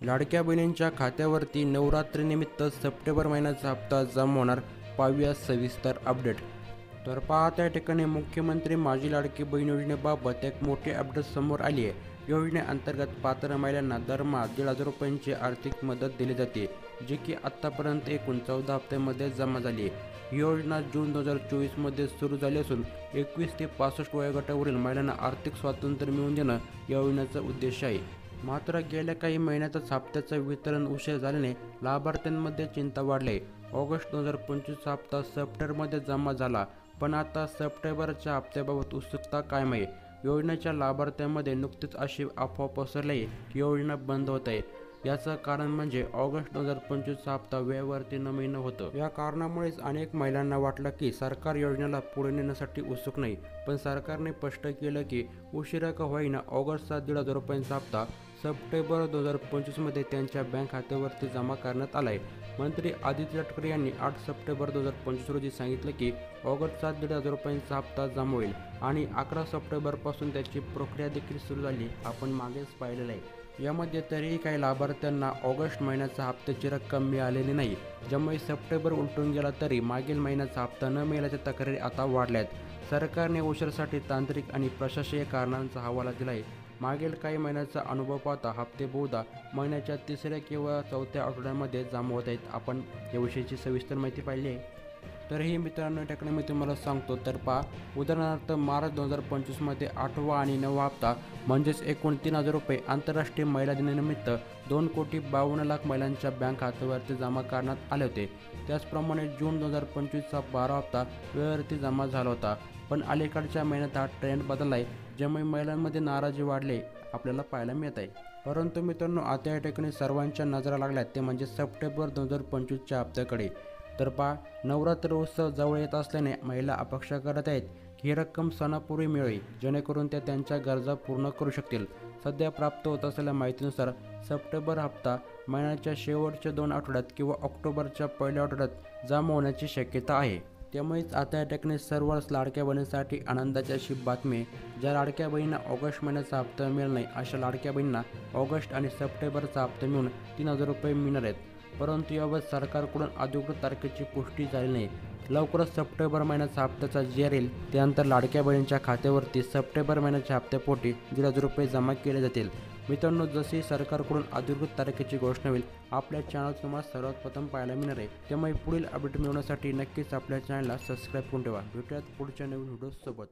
लाडक्या बहिणींच्या खात्यावरती नवरात्रीनिमित्त सप्टेंबर महिन्याचा हप्ता जमा होणार. पाहूया सविस्तर अपडेट. तर पहा, त्या ठिकाणी मुख्यमंत्री माझी लाडकी बहीण योजनेबाबत एक मोठी अपडेट समोर आली आहे. योजनेअंतर्गत पात्र महिलांना दरमहा 1,500 रुपयांची आर्थिक मदत दिली जाते, जी की आत्तापर्यंत एकूण 14 हप्त्यांमध्ये जमा झाली आहे. ही योजना जून 2024 मध्ये सुरू झाली असून 21 ते 65 वयोगटावरील महिलांना आर्थिक स्वातंत्र्य मिळवून देणं या योजनेचा उद्देश आहे. मात्र गेल्या काही महिन्यातच हप्त्याचं वितरण उशीर झाल्याने लाभार्थ्यांमध्ये चिंता वाढली आहे. ऑगस्ट 2025 हप्ता सप्टेंबरमध्ये जमा झाला, पण आता सप्टेंबरच्या हप्त्याबाबत उत्सुकता कायम आहे. योजनेच्या लाभार्थ्यांमध्ये नुकतीच अशी अफवा पसरली आहे की योजना बंद होत आहे. याचं कारण म्हणजे ऑगस्ट 2025 हप्ता वेळेवरती न मिळणं होतं. या कारणामुळेच अनेक महिलांना वाटलं की सरकार योजनेला पुढे नेण्यासाठी उत्सुक नाही. पण सरकारने स्पष्ट केलं की उशिरा का होईना ऑगस्टचा 1,500 रुपयांचा हप्ता सप्टेंबर 2025 मध्ये त्यांच्या बँक खात्यावरती जमा करण्यात आला आहे. मंत्री आदित्य तटकरे यांनी 8 सप्टेंबर 2025 रोजी सांगितलं की ऑगस्टचा 1,500 रुपयांचा हप्ता जमा होईल आणि 11 सप्टेंबरपासून त्याची प्रक्रिया देखील सुरू झाली. आपण मागेच पाहिलेलं आहे. यामध्ये तरीही काही लाभार्थ्यांना ऑगस्ट महिन्याचा हप्त्याची रक्कम मिळालेली नाही, ज्यामुळे सप्टेंबर उलटून गेला तरी मागील महिन्याचा हप्ता न मिळाल्याच्या तक्रारी आता वाढल्या आहेत. सरकारने उशिरासाठी तांत्रिक आणि प्रशासकीय कारणांचा हवाला दिला आहे. मागील काही महिन्याचा अनुभव पाहता हप्ते बहुधा महिन्याच्या 3ऱ्या किंवा 4थ्या आठवड्यामध्ये जमा होत आहेत. आपण याविषयीची सविस्तर माहिती पाहिली आहे. तरीही मित्रांनो, या ठिकाणी मी तुम्हाला सांगतो. तर पहा, उदाहरणार्थ मार्च 2025 मध्ये 8वा आणि 9वा हप्ता म्हणजेच एकूण 3,000 रुपये आंतरराष्ट्रीय महिला दिनानिमित्त 2,52,00,000 महिलांच्या बँक खात्यावरती जमा करण्यात आले होते. त्याचप्रमाणे जून 2025चा 12वा हप्ता वेळेवरती जमा झाला होता. पण अलीकडच्या महिन्यात हा ट्रेंड बदलला आहे, ज्यामुळे महिलांमध्ये नाराजी वाढली आपल्याला पाहायला मिळत आहे. परंतु मित्रांनो, आता या ठिकाणी सर्वांच्या नजरा लागल्यात ते म्हणजे सप्टेंबर 2025च्या हप्त्याकडे. तर पहा, नवरात्र उत्सव जवळ येत असल्याने महिला अपेक्षा करत आहेत की ही रक्कम सणापूर्वी मिळावी, जेणेकरून त्या त्यांच्या गरजा पूर्ण करू शकतील. सध्या प्राप्त होत असलेल्या माहितीनुसार सप्टेंबर हप्ता महिन्याच्या शेवटच्या 2 आठवड्यात किंवा ऑक्टोबरच्या पहिल्या आठवड्यात जमा होण्याची शक्यता आहे. त्यामुळेच आता या ठिकाणी सर्वच लाडक्या बहिणींसाठी आनंदाची अशी बातमी आहे. ज्या लाडक्या बहिणींना ऑगस्ट महिन्याचा हप्ता मिळाला नाही, अशा लाडक्या बहिणींना ऑगस्ट आणि सप्टेंबरचा हप्ता मिळून 3,000 रुपये मिळणार आहेत. परंतु याबाबत सरकारकडून अधिकृत तारखेची पुष्टी झाली नाही. लवकरच सप्टेंबर महिन्याचा हप्त्याचा जी येईल, त्यानंतर लाडक्या बहिणींच्या खात्यावरती सप्टेंबर महिन्याच्या हप्त्यापोटी 1,500 रुपये जमा केले जातील. मित्रांनो, जशी सरकारकडून अधिकृत तारखेची घोषणा होईल, आपल्या चॅनल तुम्हाला सर्वात प्रथम पाहायला मिळणार आहे. त्यामुळे पुढील अपडेट मिळवण्यासाठी नक्कीच आपल्या चॅनलला सबस्क्राईब करून ठेवा. भेटूयात पुढच्या नवीन व्हिडिओसोबत.